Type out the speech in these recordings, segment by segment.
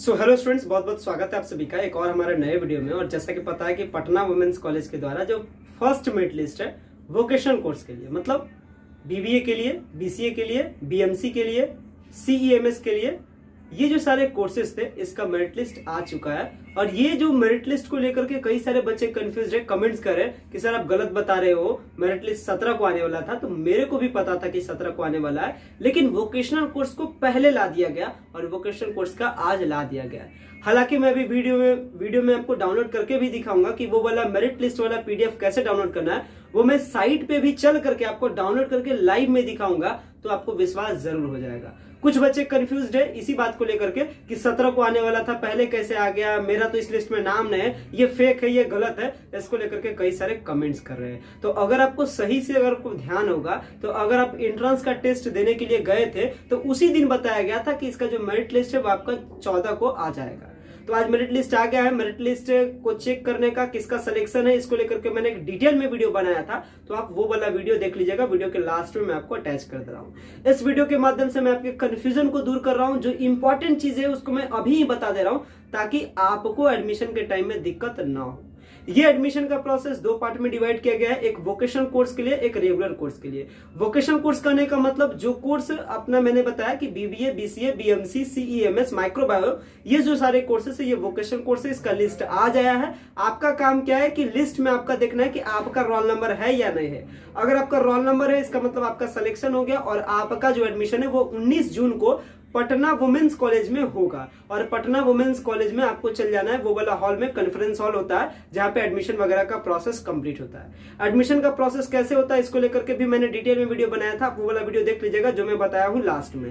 Hello students, बहुत बहुत स्वागत है आप सभी का एक और हमारे नए वीडियो में। और जैसा कि पता है कि पटना वुमेन्स कॉलेज के द्वारा जो फर्स्ट मेरिट लिस्ट है वोकेशनल कोर्स के लिए, मतलब बीबीए के लिए, बीसीए के लिए, बीएमसी के लिए, सीईएमएस के लिए, ये जो सारे कोर्सेज थे इसका मेरिट लिस्ट आ चुका है। और ये जो मेरिट लिस्ट को लेकर के कई सारे बच्चे कंफ्यूज है, कमेंट्स कर रहे हैं कि सर आप गलत बता रहे हो, मेरिट लिस्ट 17 को आने वाला था। तो मेरे को भी पता था कि 17 को आने वाला है, लेकिन वोकेशनल कोर्स को पहले ला दिया गया और वोकेशनल कोर्स का आज ला दिया गया। हालांकि मैं अभी वीडियो में आपको डाउनलोड करके भी दिखाऊंगा कि वो वाला मेरिट लिस्ट वाला पीडीएफ कैसे डाउनलोड करना है। वो मैं साइट पे भी चल करके आपको डाउनलोड करके लाइव में दिखाऊंगा, तो आपको विश्वास जरूर हो जाएगा। कुछ बच्चे कंफ्यूज्ड है इसी बात को लेकर के कि 17 को आने वाला था, पहले कैसे आ गया, मेरा तो इस लिस्ट में नाम नहीं है, ये फेक है, ये गलत है। इसको लेकर के कई सारे कमेंट्स कर रहे हैं। तो अगर आपको सही से अगर आपको ध्यान होगा तो अगर आप एंट्रेंस का टेस्ट देने के लिए गए थे तो उसी दिन बताया गया था कि इसका जो मेरिट लिस्ट है वो आपका 14 को आ जाएगा। तो आज मेरिट लिस्ट आ गया है। मेरिट लिस्ट को चेक करने का, किसका सिलेक्शन है, इसको लेकर के मैंने एक डिटेल में वीडियो बनाया था, तो आप वो वाला वीडियो देख लीजिएगा। वीडियो के लास्ट में मैं आपको अटैच कर दे रहा हूं। इस वीडियो के माध्यम से मैं आपके कंफ्यूजन को दूर कर रहा हूं। जो इंपॉर्टेंट चीज है उसको मैं अभी ही बता दे रहा हूं ताकि आपको एडमिशन के टाइम में दिक्कत ना हो। ये एडमिशन का प्रोसेस दो पार्ट में डिवाइड किया गया है, एक वोकेशनल कोर्स के लिए, एक रेगुलर कोर्स के लिए। वोकेशनल कोर्स करने का मतलब जो कोर्स अपना मैंने बताया कि बीबीए, बीसीए, बीएमसी, सीईएमएस, माइक्रोबायो, ये जो सारे कोर्सेस है ये वोकेशनल कोर्स है। इसका लिस्ट आ जाया है। आपका काम क्या है कि लिस्ट में आपका देखना है कि आपका रोल नंबर है या नहीं है। अगर आपका रोल नंबर है इसका मतलब आपका सिलेक्शन हो गया और आपका जो एडमिशन है वो 19 जून को पटना वुमेन्स कॉलेज में होगा। और पटना वुमेन्स कॉलेज में आपको चल जाना है, वो वाला हॉल में कॉन्फ्रेंस हॉल होता है जहां पे एडमिशन वगैरह का प्रोसेस कंप्लीट होता है। एडमिशन का प्रोसेस कैसे होता है इसको लेकर के भी मैंने डिटेल में वीडियो बनाया था, वो वाला वीडियो देख लीजिएगा जो मैं बताया हूं लास्ट में।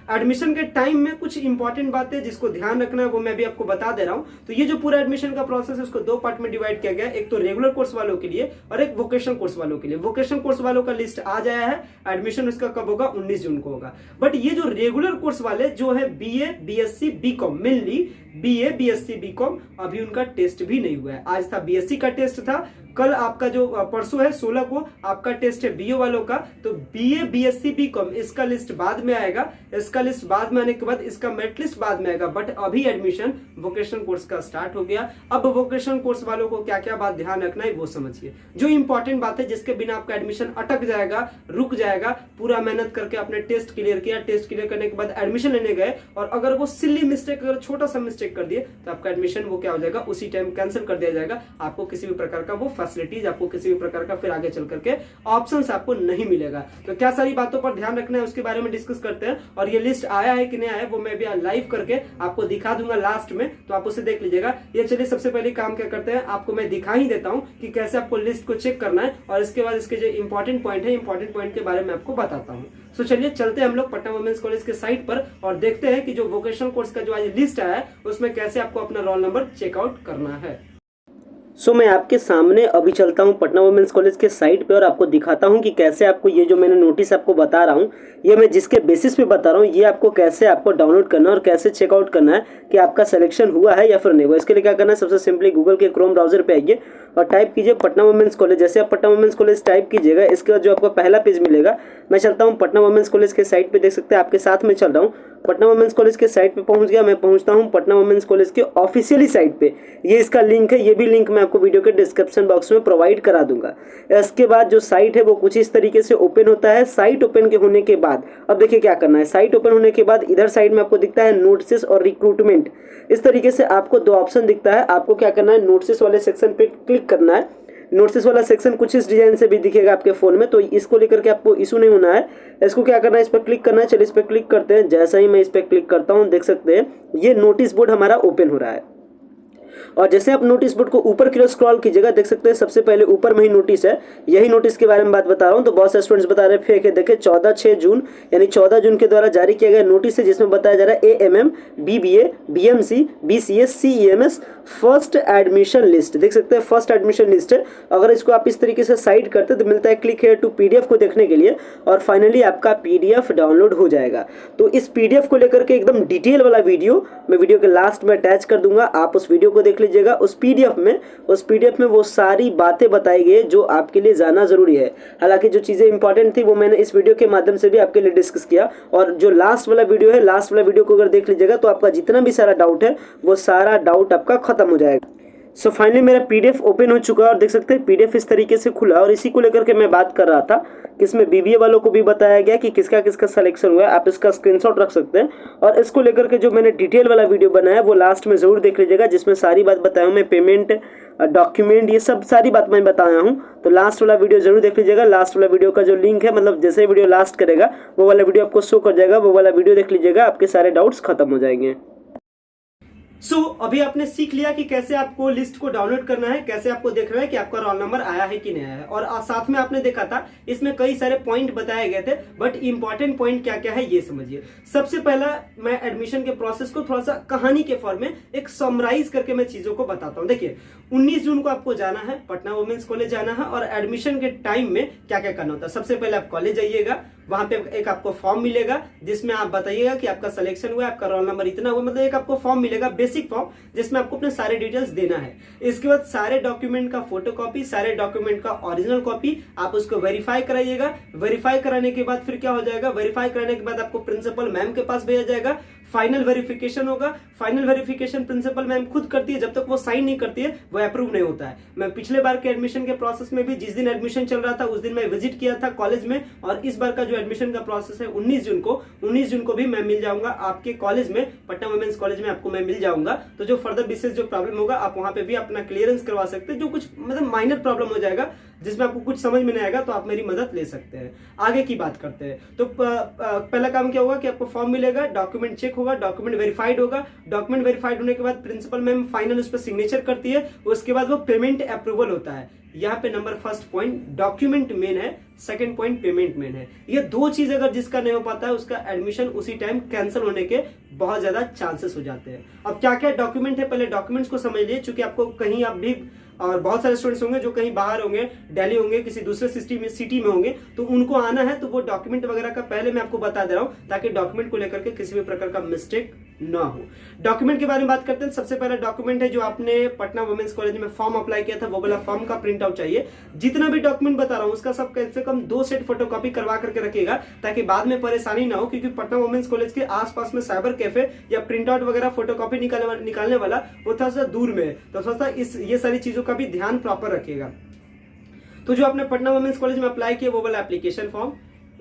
एडमिशन के टाइम में कुछ इंपॉर्टेंट बातें जिसको ध्यान रखना है वो मैं भी आपको बता दे रहा हूं। तो ये जो पूरा एडमिशन का प्रोसेस है उसको दो पार्ट में डिवाइड किया गया, एक तो रेगुलर कोर्स वालों के लिए और एक वोकेशनल कोर्स वालों के लिए। वोकेशनल कोर्स वालों का लिस्ट आ जाया है, एडमिशन उसका कब होगा, 19 जून को होगा। बट ये जो रेगुलर कोर्स वाले जो है BA, BSc, BCom, mainly BA, BSc, BCom, अभी उनका टेस्ट भी नहीं हुआ है। आज था बीएससी का टेस्ट था, कल आपका जो परसों है 16 को आपका टेस्ट है बीए वालों का। तो बीए, बीएससी, बीकॉम इसका लिस्ट बाद में आएगा। इसका लिस्ट बाद में आने के बाद इसका मेरिट लिस्ट बाद में आएगा। बट अभी एडमिशन वोकेशनल कोर्स का स्टार्ट हो गया। अब वोकेशनल कोर्स वालों को क्या क्या बात ध्यान रखना है वो समझिए। जो इंपॉर्टेंट बात है जिसके बिना आपका एडमिशन अटक जाएगा, रुक जाएगा। पूरा मेहनत करके आपने टेस्ट क्लियर किया, टेस्ट क्लियर करने के बाद एडमिशन लेने गए और अगर वो सिली मिस्टेक, अगर छोटा सा मिस्टेक कर दिए तो आपका एडमिशन वो क्या हो जाएगा, उसी टाइम कैंसिल कर दिया जाएगा। आपको किसी भी प्रकार का वो फैसिलिटीज, आपको किसी भी प्रकार का फिर आगे चल करके ऑप्शंस आपको नहीं मिलेगा। तो क्या सारी बातों पर ध्यान रखना है उसके बारे में डिस्कस करते हैं। और ये लिस्ट आया है कि नहीं आया वो मैं भी लाइव करके आपको दिखा दूंगा लास्ट में, तो आप उसे देख लीजिएगा। ये चलिए सबसे पहले काम क्या करते हैं, आपको मैं दिखा ही देता हूं कि कैसे आपको लिस्ट को चेक करना है और इसके बाद इसके जो इंपॉर्टेंट पॉइंट है, इंपॉर्टेंट पॉइंट के बारे में आपको बताता हूं। तो चलिए चलते हैं हम लोग पटना वुमेन्स कॉलेज के साइट पर और देखते हैं कि जो वोकेशनल कोर्स का जो आज लिस्ट आया है उसमें कैसे आपको अपना रोल नंबर चेकआउट करना है। मैं आपके सामने अभी चलता हूं पटना वुमेन्स कॉलेज के साइट पे और आपको दिखाता हूं कि कैसे आपको ये जो मैंने नोटिस आपको बता रहा हूं, ये मैं जिसके बेसिस पे बता रहा हूं, ये आपको कैसे आपको डाउनलोड करना है और कैसे चेकआउट करना है कि आपका सिलेक्शन हुआ है या फिर नहीं हुआ। इसके लिए क्या करना है, सबसे सिंपली गूगल के क्रोम ब्राउजर पे आइए और टाइप कीजिए पटना वुमेन्स कॉलेज। जैसे आप पटना वुमेन्स कॉलेज टाइप कीजिएगा, इसके बाद जो आपको पहला पेज मिलेगा, मैं चलता हूँ पटना वुमेन्स कॉलेज के साइट पे, देख सकते हैं आपके साथ में चल रहा हूँ। पटना वुमेन्स कॉलेज के साइट पे पहुंच गया। मैं पहुंचता हूं पटना वुमेन्स कॉलेज के ऑफिशियली साइट पे। ये इसका लिंक है, ये भी लिंक मैं आपको वीडियो के डिस्क्रिप्शन बॉक्स में प्रोवाइड करा दूंगा। इसके बाद जो साइट है वो कुछ इस तरीके से ओपन होता है। साइट ओपन के होने के बाद अब देखिए क्या करना है। साइट ओपन होने के बाद इधर साइड में आपको दिखता है नोटिस और रिक्रूटमेंट। इस तरीके से आपको दो ऑप्शन दिखता है। आपको क्या करना है, नोटिस वाले सेक्शन पे क्लिक करना है। नोटिस वाला सेक्शन कुछ इस डिजाइन से भी दिखेगा आपके फोन में, तो इसको लेकर के आपको इशू नहीं होना है। इसको क्या करना है, इस पर क्लिक करना है। चलिए इस पर क्लिक करते हैं। जैसा ही मैं इस पर क्लिक करता हूं देख सकते हैं ये नोटिस बोर्ड हमारा ओपन हो रहा है। और जैसे आप नोटिस बोर्ड को ऊपर की ओर स्क्रॉल कीजिएगा, देख सकते हैं सबसे पहले ऊपर में ही नोटिस है। यही नोटिस के बारे में बात बता रहा हूं। तो बहुत से स्टूडेंट्स बता रहे हैं फेक है। देखिए 14/6 जून यानी 14 जून के द्वारा जारी किया गया नोटिस है जिसमें बताया जा रहा है AMM, BBA, BMC, BCA, CEMS first admission list. देख सकते हैं फर्स्ट एडमिशन लिस्ट है। अगर इसको आप इस तरीके से साइड करते तो मिलता है क्लिक हेयर टू पीडीएफ को देखने के लिए और फाइनली आपका पीडीएफ डाउनलोड हो जाएगा। तो इस पीडीएफ को लेकर के एकदम डिटेल वाला वीडियो मैं वीडियो के लास्ट में अटैच कर दूंगा। आप उस वीडियो को को देख लीजिएगा। उस पीडीएफ में वो सारी बातें बताई गई जो आपके लिए जानना जरूरी है। हालांकि जो चीज़ें इंपॉर्टेंट थी वो मैंने इस वीडियो के माध्यम से भी आपके लिए डिस्कस किया, और जो लास्ट वाला वीडियो है, लास्ट वाला वीडियो को अगर देख लीजिएगा तो आपका जितना भी सारा डाउट है वो सारा डाउट आपका खत्म हो जाएगा। सो फाइनली मेरा पीडीएफ ओपन हो चुका है और देख सकते हैं पीडीएफ इस तरीके से खुला, और इसी को लेकर के मैं बात कर रहा था कि इसमें बीबीए वालों को भी बताया गया कि किसका किसका सिलेक्शन हुआ है। आप इसका स्क्रीनशॉट रख सकते हैं, और इसको लेकर के जो मैंने डिटेल वाला वीडियो बनाया है वो लास्ट में जरूर देख लीजिएगा, जिसमें सारी बात बताया हूँ मैं, पेमेंट, डॉक्यूमेंट, ये सब सारी बात मैं बताया हूँ। तो लास्ट वाला वीडियो जरूर देख लीजिएगा। लास्ट वाला वीडियो का जो लिंक है, मतलब जैसे वीडियो लास्ट करेगा वो वाला वीडियो आपको शो कर जाएगा, वो वाला वीडियो देख लीजिएगा, आपके सारे डाउट्स खत्म हो जाएंगे। अभी आपने सीख लिया कि कैसे आपको लिस्ट को डाउनलोड करना है, कैसे आपको देखना है कि आपका रोल नंबर आया है कि नहीं आया है, और साथ में आपने देखा था इसमें कई सारे पॉइंट बताए गए थे, बट इंपॉर्टेंट पॉइंट क्या क्या है ये समझिए। सबसे पहला मैं एडमिशन के प्रोसेस को थोड़ा सा कहानी के फॉर्म में एक समराइज करके मैं चीजों को बताता हूँ। देखिए 19 जून को आपको जाना है, पटना वुमेन्स कॉलेज जाना है, और एडमिशन के टाइम में क्या क्या करना होता है। सबसे पहले आप कॉलेज जाइएगा, वहां पे एक आपको फॉर्म मिलेगा जिसमें आप बताइएगा कि आपका सिलेक्शन हुआ है, आपका रोल नंबर इतना हुआ, मतलब एक आपको फॉर्म मिलेगा, बेसिक फॉर्म, जिसमें आपको अपने सारे डिटेल्स देना है। इसके बाद सारे डॉक्यूमेंट का फोटोकॉपी, सारे डॉक्यूमेंट का ओरिजिनल कॉपी आप उसको वेरीफाई कराइएगा। वेरीफाई कराने के बाद फिर क्या हो जाएगा, वेरीफाई कराने के बाद आपको प्रिंसिपल मैम के पास भेजा जाएगा, फाइनल वेरिफिकेशन होगा। फाइनल वेरिफिकेशन प्रिंसिपल मैम खुद करती है, जब तक वो साइन नहीं करती है वो अप्रूव नहीं होता है। मैं पिछले बार के एडमिशन के प्रोसेस में भी, जिस दिन एडमिशन चल रहा था उस दिन मैं विजिट किया था कॉलेज में, और इस बार का जो एडमिशन का प्रोसेस है 19 जून को भी मैं मिल जाऊंगा आपके कॉलेज में, पटना वुमेन्स कॉलेज में आपको मैं मिल जाऊंगा। तो जो फर्दर विशेष जो प्रॉब्लम होगा आप वहां पे भी अपना क्लियरेंस करवा सकते हैं। जो कुछ मतलब माइनर प्रॉब्लम हो जाएगा जिसमें आपको कुछ समझ में नहीं आएगा तो आप मेरी मदद ले सकते हैं। आगे की बात करते हैं। तो पहला काम क्या होगा कि आपको फॉर्म मिलेगा, डॉक्यूमेंट चेक होगा, डॉक्यूमेंट वेरीफाइड होगा। डॉक्यूमेंट वेरीफाइड होने के बाद प्रिंसिपल मैम फाइनल उस पर सिग्नेचर करती है, उसके बाद वो पेमेंट अप्रूवल होता है। यहाँ पे number first point document main है, सेकंड पॉइंट पेमेंट मेन है। ये दो चीज अगर जिसका नहीं हो पाता है उसका एडमिशन उसी टाइम कैंसिल होने के बहुत ज्यादा चांसेस हो जाते हैं। अब क्या क्या डॉक्यूमेंट है, पहले डॉक्यूमेंट्स को समझ लिए, चूंकि आपको कहीं आप भी, और बहुत सारे स्टूडेंट्स होंगे जो कहीं बाहर होंगे, दिल्ली होंगे, किसी दूसरे सिटी में होंगे, तो उनको आना है, तो वो डॉक्यूमेंट वगैरह का पहले मैं आपको बता दे रहा हूं ताकि डॉक्यूमेंट को लेकर के किसी भी प्रकार का मिस्टेक ना हो। डॉक्यूमेंट के बारे में बात करते हैं। सबसे पहला डॉक्यूमेंट है जो आपने पटना वुमेन्स कॉलेज में फॉर्म अप्लाई किया था, वो वाला फॉर्म का प्रिंट आउट चाहिए। जितना भी डॉक्यूमेंट बता रहा हूं उसका सब कम से कम 2 सेट फोटोकॉपी करवा करके रखिएगा, ताकि बाद में परेशानी ना हो, क्योंकि पटना वुमेन्स कॉलेज के आसपास में साइबर कैफे या प्रिंट आउट वगैरह फोटोकॉपी निकालने वाला वो थोड़ा सा दूर में है, तो थोड़ा सा ये सारी चीजों का भी ध्यान प्रॉपर रखिएगा। तो जो आपने पटना वुमेन्स कॉलेज में अप्लाई किया वो वाला एप्लीकेशन फॉर्म,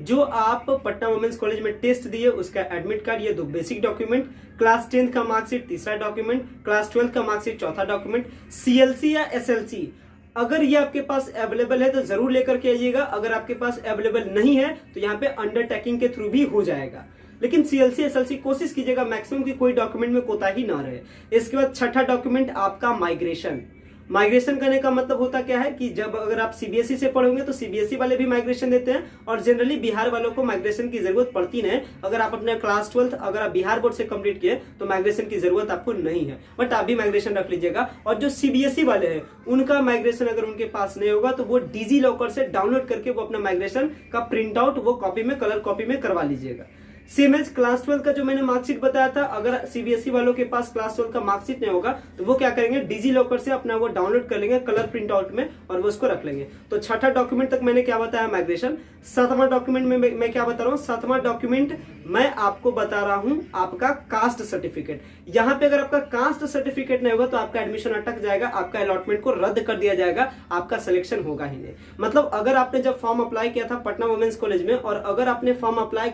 जो आप पटना वुमेन्स कॉलेज में टेस्ट दिए उसका एडमिट कार्ड, ये 2 बेसिक डॉक्यूमेंट, क्लास 10 का मार्कशीट तीसरा डॉक्यूमेंट, क्लास 12 का मार्कशीट चौथा डॉक्यूमेंट, सीएलसी या एसएलसी अगर ये आपके पास अवेलेबल है तो जरूर लेकर के आइएगा। अगर आपके पास अवेलेबल नहीं है तो यहाँ पे अंडरटेकिंग के थ्रू भी हो जाएगा, लेकिन सीएलसी एसएलसी कोशिश कीजिएगा मैक्सिमम कि कोई डॉक्यूमेंट में कोताही ना रहे। इसके बाद छठा डॉक्यूमेंट आपका माइग्रेशन करने का मतलब होता क्या है कि जब अगर आप सीबीएसई से पढ़ोगे तो सीबीएसई वाले भी माइग्रेशन देते हैं, और जनरली बिहार वालों को माइग्रेशन की जरूरत पड़ती नहीं। अगर आप अपने क्लास 12 अगर आप बिहार बोर्ड से कंप्लीट किए तो माइग्रेशन की जरूरत आपको नहीं है, बट आप भी माइग्रेशन रख लीजिएगा। और जो सीबीएसई वाले हैं उनका माइग्रेशन अगर उनके पास नहीं होगा तो वो डिजी लॉकर से डाउनलोड करके वो अपना माइग्रेशन का प्रिंट आउट वो कॉपी में, कलर कॉपी में करवा लीजिएगा। सेम एज क्लास 12 का जो मैंने मार्कशीट बताया था, अगर सीबीएसई वालों के पास क्लास 12 का मार्कशीट नहीं होगा तो वो क्या करेंगे, डिजी लॉकर से अपना वो डाउनलोड कर लेंगे कलर प्रिंट आउट में और वो उसको रख लेंगे। तो छठा डॉक्यूमेंट तक मैंने क्या बताया, माइग्रेशन। सातवां डॉक्यूमेंट में मैं क्या बता रहा हूँ, सातवां डॉक्यूमेंट मैं आपको बता रहा हूं आपका कास्ट सर्टिफिकेट। यहां पे अगर आपका कास्ट सर्टिफिकेट नहीं होगा तो आपका एडमिशन अटक जाएगा, आपका अलॉटमेंट को रद्द कर दिया जाएगा, आपका सिलेक्शन होगा ही नहीं। मतलब अगर आपने जब फॉर्म अप्लाई किया था पटना वुमेन्स कॉलेज में, और अगर आपने फॉर्म अप्लाई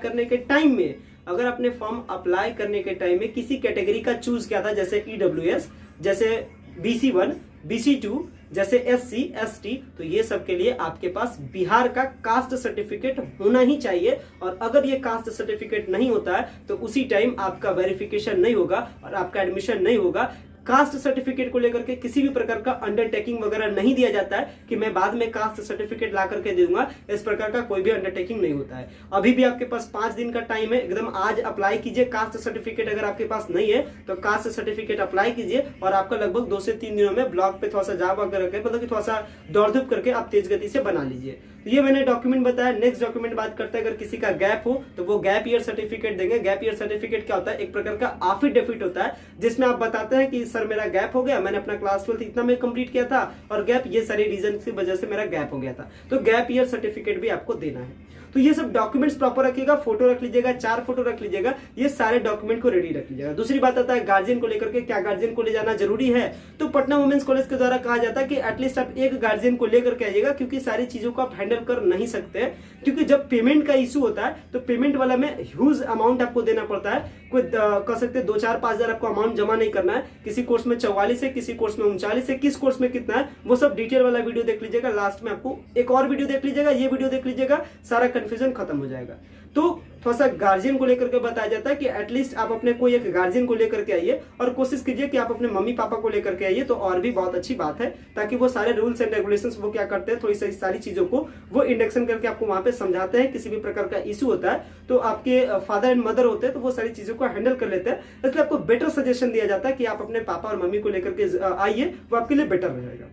करने के टाइम में किसी कैटेगरी का चूज किया था, जैसे ईडब्ल्यूएस, जैसे BC1, BC2, जैसे SC, ST, तो ये सब के लिए आपके पास बिहार का कास्ट सर्टिफिकेट होना ही चाहिए। और अगर ये कास्ट सर्टिफिकेट नहीं होता है तो उसी टाइम आपका वेरिफिकेशन नहीं होगा और आपका एडमिशन नहीं होगा। कास्ट सर्टिफिकेट को लेकर के किसी भी प्रकार का अंडरटेकिंग वगैरह नहीं दिया जाता है कि मैं बाद में कास्ट सर्टिफिकेट ला करके दूंगा, इस प्रकार का कोई भी अंडरटेकिंग नहीं होता है। अभी भी आपके पास 5 दिन का टाइम है, एकदम आज अप्लाई कीजिए कास्ट सर्टिफिकेट। अगर आपके पास नहीं है तो कास्ट सर्टिफिकेट अप्लाई कीजिए और आपका लगभग 2 से 3 दिनों में ब्लॉक पे थोड़ा सा जावा करके, मतलब कि थोड़ा सा दौड़ धूप करके आप तेज गति से बना लीजिए। तो ये मैंने डॉक्यूमेंट बताया। नेक्स्ट डॉक्यूमेंट बात करते हैं, अगर किसी का गैप हो तो वो गैप ईयर सर्टिफिकेट देंगे। गैप ईयर सर्टिफिकेट क्या होता है? एक प्रकार का एफिडेविट होता है जिसमें आप बताते हैं कि सर मेरा गैप हो गया, मैंने अपना क्लास 12 इतना में कंप्लीट किया था और गैप ये सारे रीजन की वजह से मेरा गैप हो गया था, तो गैप ईयर सर्टिफिकेट भी आपको देना है। तो ये सब डॉक्यूमेंट्स प्रॉपर रखिएगा, फोटो रख लीजिएगा, 4 फोटो रख लीजिएगा, ये सारे डॉक्यूमेंट को रेडी रख लीजिएगा। दूसरी बात आता है गार्जियन को लेकर के, क्या गार्जियन को ले जाना जरूरी है? तो पटना वुमेन्स कॉलेज के द्वारा कहा जाता है कि एटलीस्ट आप एक गार्जियन को लेकर के आइएगा, क्योंकि सारी चीजों को आप हैंडल कर नहीं सकते, क्योंकि जब पेमेंट का इशू होता है तो पेमेंट वाला में ह्यूज अमाउंट आपको देना पड़ता है। कोई कह सकते हैं 2-4-5 हजार आपको अमाउंट जमा नहीं करना है। किसी कोर्स में 44 है, किसी कोर्स में 39 है, किस कोर्स में कितना है वो सब डिटेल वाला वीडियो देख लीजिएगा। लास्ट में आपको एक और वीडियो देख लीजिएगा, ये वीडियो देख लीजिएगा, सारा कंफ्यूजन खत्म हो जाएगा। तो थोड़ा सा गार्जियन को लेकर के बताया जाता है कि एटलीस्ट आप अपने कोई एक गार्जियन को लेकर के आइए और कोशिश कीजिए कि आप अपने मम्मी पापा को लेकर के आइए, तो और भी बहुत अच्छी बात है, ताकि वो सारे रूल्स एंड रेगुलेशंस वो क्या करते हैं, थोड़ी सी सारी चीजों को वो इंडक्शन करके आपको वहां पे समझाते हैं। किसी भी प्रकार का इशू होता है तो आपके फादर एंड मदर होते हैं तो वो सारी चीजों को हैंडल कर लेते हैं, इसलिए आपको बेटर सजेशन दिया जाता है कि आप अपने पापा और मम्मी को लेकर के आइए, वो आपके लिए बेटर रहेगा।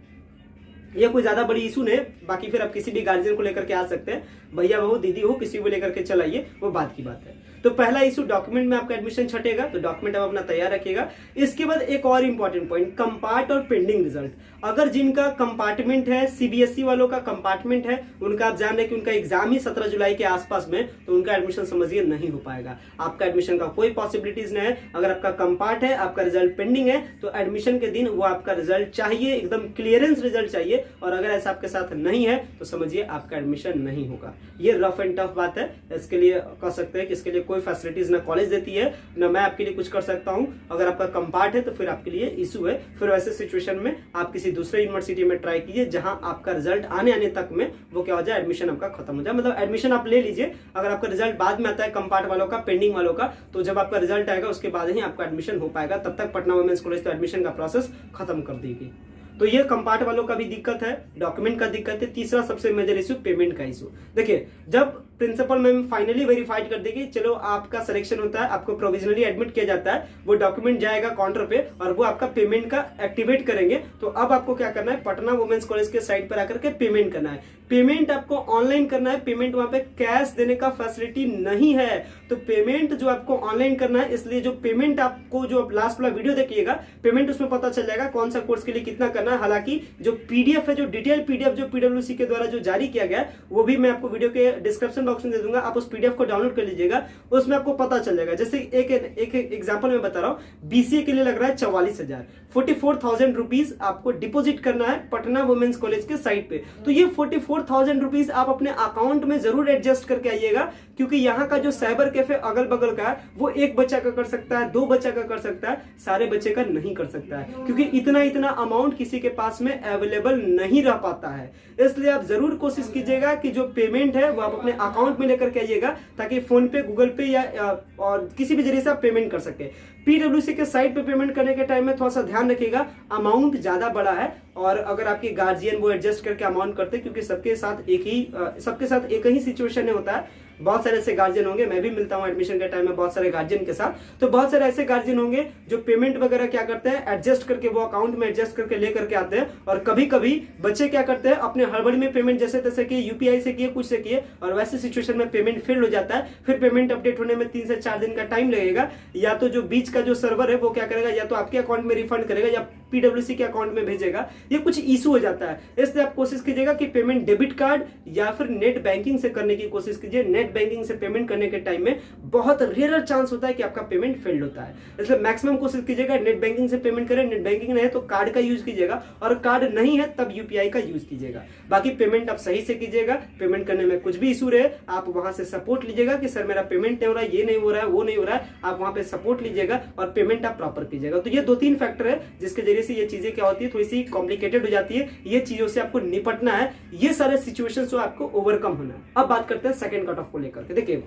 ये कोई ज्यादा बड़ी इशू नहीं, बाकी फिर आप किसी भी गार्जियन को लेकर के आ सकते हैं, भैया हो दीदी हो किसी को लेकर के चलाइए, वो बात की बात है। तो पहला इशू डॉक्यूमेंट में आपका एडमिशन छटेगा, तो डॉक्यूमेंट आप अपना तैयार रखिएगा। इसके बाद एक और इंपॉर्टेंट पॉइंट, कंपार्ट और पेंडिंग रिजल्ट। अगर जिनका कंपार्टमेंट है, सीबीएसई वालों का कंपार्टमेंट है, उनका आप जान रहे कि उनका एग्जाम ही 17 जुलाई के आसपास में, तो उनका एडमिशन समझिए नहीं हो पाएगा। आपका एडमिशन का कोई पॉसिबिलिटीज नहीं है। अगर आपका कंपार्ट है, आपका रिजल्ट पेंडिंग है, तो एडमिशन के दिन वो आपका रिजल्ट चाहिए, एकदम क्लियरेंस रिजल्ट चाहिए, और अगर ऐसा आपके साथ नहीं है तो समझिए आपका एडमिशन नहीं होगा। ये रफ एंड टफ बात है, इसके लिए कह सकते हैं कि इसके लिए कोई फैसिलिटीज ना कॉलेज देती है ना मैं आपके लिए कुछ कर सकता हूं। अगर आपका कंपार्ट है तो फिर आपके लिए इशू है, फिर वैसे सिचुएशन में आप किसी दूसरे यूनिवर्सिटी में ट्राई कीजिए जहां आपका रिजल्ट आने तक में वो क्या हो जाए, एडमिशन आपका खत्म हो जाए। मतलब एडमिशन आप ले लीजिए, अगर आपका रिजल्ट बाद में आता है कंपार्ट वालों का, पेंडिंग वालों का, तो जब आपका रिजल्ट आएगा उसके बाद ही आपका एडमिशन हो पाएगा, तब तक पटना वुमेन्स कॉलेज तो एडमिशन का प्रोसेस खत्म कर देगी। तो ये कंपार्ट वालों का भी दिक्कत है, डॉक्यूमेंट का दिक्कत है। तीसरा सबसे मेजर इशू पेमेंट का इशू। देखिए, जब प्रिंसिपल मैम फाइनली वेरीफाइड कर देगी, चलो आपका सिलेक्शन होता है, आपको प्रोविजनली एडमिट किया जाता है, वो डॉक्यूमेंट जाएगा काउंटर पे और वो आपका पेमेंट का एक्टिवेट करेंगे। तो अब आपको क्या करना है, पटना वुमेन्स कॉलेज के साइट पर आकर के पेमेंट करना है। पेमेंट आपको ऑनलाइन करना है, पेमेंट वहां पे कैश देने का फैसिलिटी नहीं है, तो पेमेंट जो आपको ऑनलाइन करना है। इसलिए जो पेमेंट आपको, जो लास्ट वाला वीडियो देखिएगा, पेमेंट उसमें पता चल जाएगा कौन सा कोर्स के लिए कितना करना है। हालांकि जो पीडीएफ है, जो डिटेल पीडीएफ जो पीडब्ल्यूसी के द्वारा जो जारी किया गया है, वो भी मैं आपको वीडियो के डिस्क्रिप्शन बॉक्स में दे दूंगा, आप उस पीडीएफ को डाउनलोड कर लीजिएगा, उसमें आपको पता चल जाएगा। जैसे एक एग्जांपल मैं बता रहा हूं, बीसीए के लिए लग रहा है 44,000, 44,000 रुपीज आपको डिपोजिट करना है पटना वुमेन्स कॉलेज के साइट पे। तो ये 44,000 रुपीज आप अपने अकाउंट में जरूर एडजस्ट करके आइएगा, क्योंकि यहाँ का जो साइबर कैफे अगल बगल का है वो एक बच्चा का कर सकता है, 2 बच्चा का कर सकता है, सारे बच्चे का नहीं कर सकता है, क्योंकि इतना अमाउंट किसी के पास में अवेलेबल नहीं रह पाता है। इसलिए आप जरूर कोशिश कीजिएगा कि जो पेमेंट है वो आप अपने अकाउंट में लेकर के आइएगा, ताकि फोन पे, गूगल पे या और किसी भी जरिए से आप पेमेंट कर सके। पीडब्ल्यूसी के साइट पे पेमेंट करने के टाइम में थोड़ा सा ध्यान रखिएगा, अमाउंट ज्यादा बड़ा है, और अगर आपके गार्जियन वो एडजस्ट करके अमाउंट करते, क्योंकि सबके साथ एक ही सिचुएशन में होता है। बहुत सारे ऐसे गार्जियन होंगे, मैं भी मिलता हूं एडमिशन के टाइम में बहुत सारे गार्जियन के साथ, तो बहुत सारे ऐसे गार्जियन होंगे जो पेमेंट वगैरह क्या करते हैं, एडजस्ट करके वो अकाउंट में एडजस्ट करके लेकर के आते हैं, और कभी कभी बच्चे क्या करते हैं, अपने हड़बड़ी में पेमेंट जैसे तैसे किए, यूपीआई से किए, कुछ से किए, और वैसे सिचुएशन में पेमेंट फेल हो जाता है। फिर पेमेंट अपडेट होने में 3 से 4 दिन का टाइम लगेगा, या तो जो बीच का जो सर्वर है वो क्या करेगा, या तो आपके अकाउंट में रिफंड करेगा या पीडब्ल्यूसी के अकाउंट में भेजेगा, ये कुछ इशू हो जाता है। इसलिए आप कोशिश कीजिएगा कि पेमेंट डेबिट कार्ड या फिर नेट बैंकिंग से करने की कोशिश कीजिए। नेट बैंकिंग से पेमेंट करने के टाइम में बहुत रेयर चांस होता है कि आपका पेमेंट फेल्ड होता है, इसलिए मैक्सिमम कोशिश कीजिएगा नेट बैंकिंग से पेमेंट करें। नेट बैंकिंग नहीं है तो कार्ड का यूज कीजिएगा, और कार्ड नहीं है तब यूपीआई का यूज कीजिएगा। बाकी पेमेंट आप सही से कीजिएगा, पेमेंट करने में कुछ भी इशू रहे आप वहां से सपोर्ट लीजिएगा कि सर मेरा पेमेंट नहीं हो रहा है, ये नहीं हो रहा है, वो नहीं हो रहा है, आप वहां पे सपोर्ट लीजिएगा और पेमेंट आप प्रॉपर कीजिएगा। तो ये 2-3 फैक्टर है जिसके जरिए से ये चीजें क्या होती है, थोड़ी सी कॉम्प्लिकेटेड हो जाती है। ये चीजों से आपको निपटना है, ये सारे सिचुएशन से आपको ओवरकम होना है। अब बात करते हैं सेकंड कट ऑफ को लेकर के। देखिए,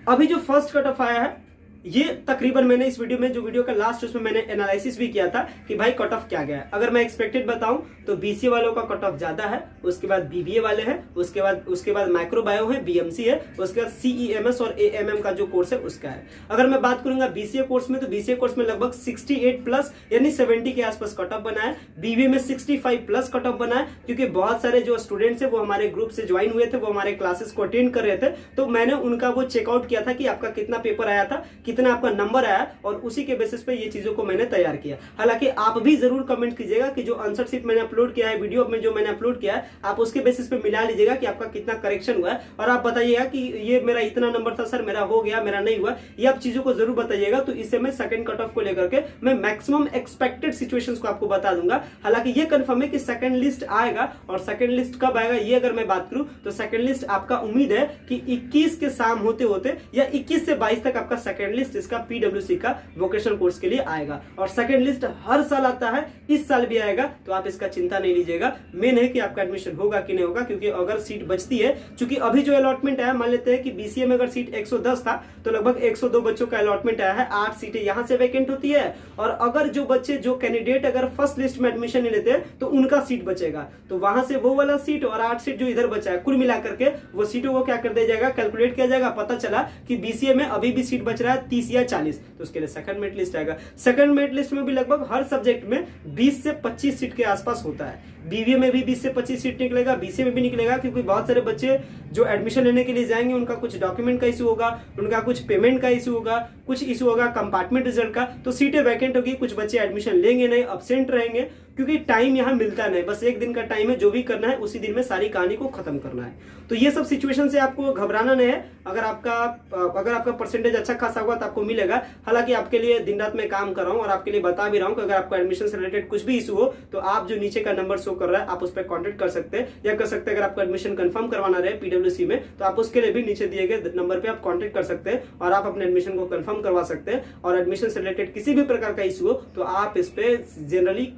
अभी जो फर्स्ट कट ऑफ आया है ये तकरीबन मैंने इस वीडियो में, जो वीडियो का लास्ट उसमें मैंने एनालिसिस भी किया था कि भाई कट ऑफ क्या गया है। अगर मैं एक्सपेक्टेड बताऊं तो बीसीए वालों का कट ऑफ ज्यादा है, उसके बाद बीबीए वाले हैं, उसके बाद माइक्रोबायो है, बीएमसी है, उसके बाद सीईएमएस और एएमएम का जो कोर्स है उसका है। अगर मैं बात करूंगा बीसीए कोर्स में, तो बीसीए कोर्स में लगभग 68 प्लस यानी 70 के आसपास कट ऑफ बना है। बीबीए में 65 प्लस कट ऑफ बना है, क्योंकि बहुत सारे जो स्टूडेंट्स है वो हमारे ग्रुप से ज्वाइन हुए थे, वो हमारे क्लासेस को अटेंड कर रहे थे, तो मैंने उनका वो चेकआउट किया था कि आपका कितना पेपर आया था, कितना आपका नंबर आया, और उसी के बेसिस पे ये चीजों को मैंने तैयार किया। हालांकि आप भी जरूर कमेंट कीजिएगा कि जो आंसर शीट मैंने अपलोड किया है, वीडियो में जो मैंने अपलोड किया है, आप उसके बेसिस पे मिला लीजिएगा कि आपका कितना करेक्शन हुआ है, और आप बताइएगा कि ये मेरा इतना नंबर था सर, मेरा हो गया, मेरा नहीं हुआ। ये आप चीजों को जरूर बताइएगा, तो इससे मैं सेकंड कट ऑफ को लेकर के मैं मैक्सिमम एक्सपेक्टेड सिचुएशंस को आपको बता दूंगा। हालांकि ये कंफर्म है कि सेकंड लिस्ट आएगा, और सेकंड लिस्ट कब आएगा ये अगर मैं बात करूं तो सेकंड लिस्ट आपका उम्मीद है कि 21 के शाम होते होते या 21 से 22 तक आपका सेकंड लिस्ट इसका पीडब्ल्यूसी का वोकेशनल कोर्स के लिए आएगा। और सेकंड लिस्ट हर साल आता है, इस साल भी आएगा, तो आप इसका चिंता नहीं लीजिएगा। मेन है कि आपका एडमिशन होगा कि नहीं होगा, क्योंकि अगर सीट बचती है, क्योंकि अभी जो अलॉटमेंट आया, मान लेते हैं कि बीसीए में अगर सीट 110 था तो लगभग 102 बच्चों का अलॉटमेंट आया है, 8 सीटें यहां से वैकेंट होती है, और अगर जो बच्चे, जो कैंडिडेट अगर फर्स्ट लिस्ट में एडमिशन नहीं लेते तो उनका सीट बचेगा, तो वहां से वो वाला सीट और 8 सीट जो इधर बचा है, कुल मिलाकर के वो सीटों को क्या कर दिया जाएगा, कैलकुलेट किया जाएगा। पता चला कि बीसीए में अभी भी सीट बच रहा है 30 या 40, तो उसके लिए सेकंड मेरिट लिस्ट आएगा। सेकंड मेरिट लिस्ट में भी लगभग हर सब्जेक्ट में 20 से 25 सीट के आसपास होता है। बीबीए में भी 20 से 25 सीट निकलेगा, बीसीए में भी निकलेगा, क्योंकि बहुत सारे बच्चे जो एडमिशन लेने के लिए जाएंगे उनका कुछ डॉक्यूमेंट का इशू होगा, उनका कुछ पेमेंट का इशू होगा, कुछ इशू होगा कंपार्टमेंट रिजल्ट का, तो सीटें वैकेंट होगी, कुछ बच्चे एडमिशन लेंगे नहीं, अब्सेंट रहेंगे, क्योंकि टाइम यहाँ मिलता नहीं, बस एक दिन का टाइम है, जो भी करना है उसी दिन में सारी कहानी को खत्म करना है। तो ये सब सिचुएशन से आपको घबराना नहीं है। अगर आपका परसेंटेज अच्छा खासा हुआ तो आपको मिलेगा। हालांकि आपके लिए दिन रात में काम कर रहा हूँ और आपके लिए बता भी रहा हूँ कि अगर आपको एडमिशन से रिलेटेड कुछ भी इशू हो तो आप जो नीचे का नंबर शो कर रहा है आप उस पर कॉन्टेक्ट कर सकते हैं, या कर सकते हैं अगर आपको एडमिशन कंफर्म करवाना रहे पीडब्ल्यूसी में तो आप उसके लिए भी नीचे दिए गए नंबर पे आप कॉन्टेक्ट कर सकते हैं और आप अपने एडमिशन को कंफर्म करवा सकते हैं। और एडमिशन से रिलेटेड किसी भी प्रकार का इशू हो तो आप इस पे जनरली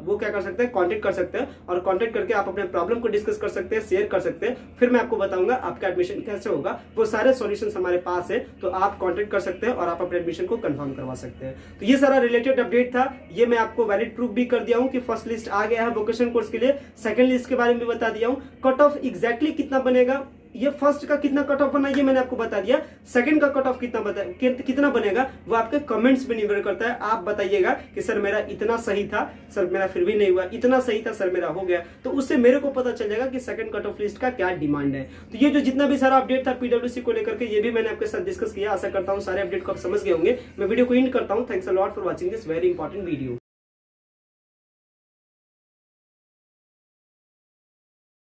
वो क्या कर सकते हैं, कॉन्टेक्ट कर सकते हैं, और कॉन्टेक्ट करके आप अपने प्रॉब्लम को डिस्कस कर सकते हैं, शेयर कर सकते हैं। फिर मैं आपको बताऊंगा आपका एडमिशन कैसे होगा, वो सारे सॉल्यूशंस हमारे पास है, तो आप कॉन्टेक्ट कर सकते हैं और आप अपने एडमिशन को कंफर्म करवा सकते हैं। तो ये सारा रिलेटेड अपडेट था, ये मैं आपको वैलिड प्रूफ भी कर दिया हूं कि फर्स्ट लिस्ट आ गया है वोकेशनल कोर्स के लिए, सेकंड लिस्ट के बारे में भी बता दिया हूं, कट ऑफ एग्जैक्टली कितना बनेगा, ये फर्स्ट का कितना कट ऑफ बना ये मैंने आपको बता दिया, सेकंड का कट ऑफ कितना बनेगा वो आपके कमेंट्स पे निर्भर करता है। आप बताइएगा कि सर मेरा इतना सही था, सर मेरा फिर भी नहीं हुआ, इतना सही था सर मेरा हो गया, तो उससे मेरे को पता चल जाएगा कि सेकंड कट ऑफ लिस्ट का क्या डिमांड है। तो ये जो जितना भी सारा अपडेट था पीडब्ल्यूसी को लेकर के ये भी मैंने आपके साथ डिस्कस किया। आशा करता हूँ सारे अपडेट को आप समझ गए होंगे। मैं वीडियो को एंड करता हूँ। Thanks a lot for watching this very important video.